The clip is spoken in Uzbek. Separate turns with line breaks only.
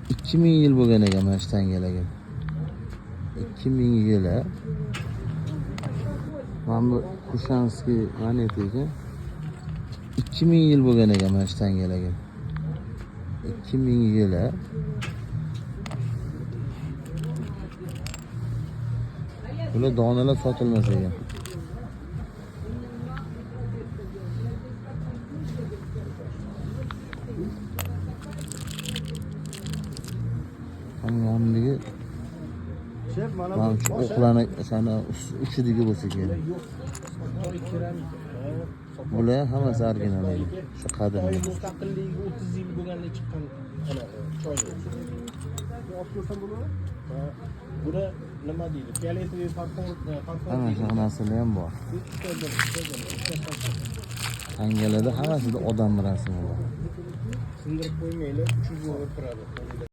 2000 yil bo'lgan ekan mana shu tangalarga. 2000 yili. Mana bu Kushanskiy moneta ekan. 2000 yil bo'lgan ekan mana shu tangalarga. 2000 yili. Bular donalar sotilmas ekan. Yonidagi mana shu o'qlarni sana uchidagi bo'lsa kerak. Bular hammasi original edi. Shu qadimgi.
Mustaqilligi 30 yil bo'lganlik chiqqan ana choyni. Olib ko'rsam bo'ladimi? Buni nima deydi? Fioletoviy farqon
Ana shu narsalar ham bor. Tangalarda hammasida odam rasmi bor.
Sindirib qo'ymaylar, 300 yil turadi.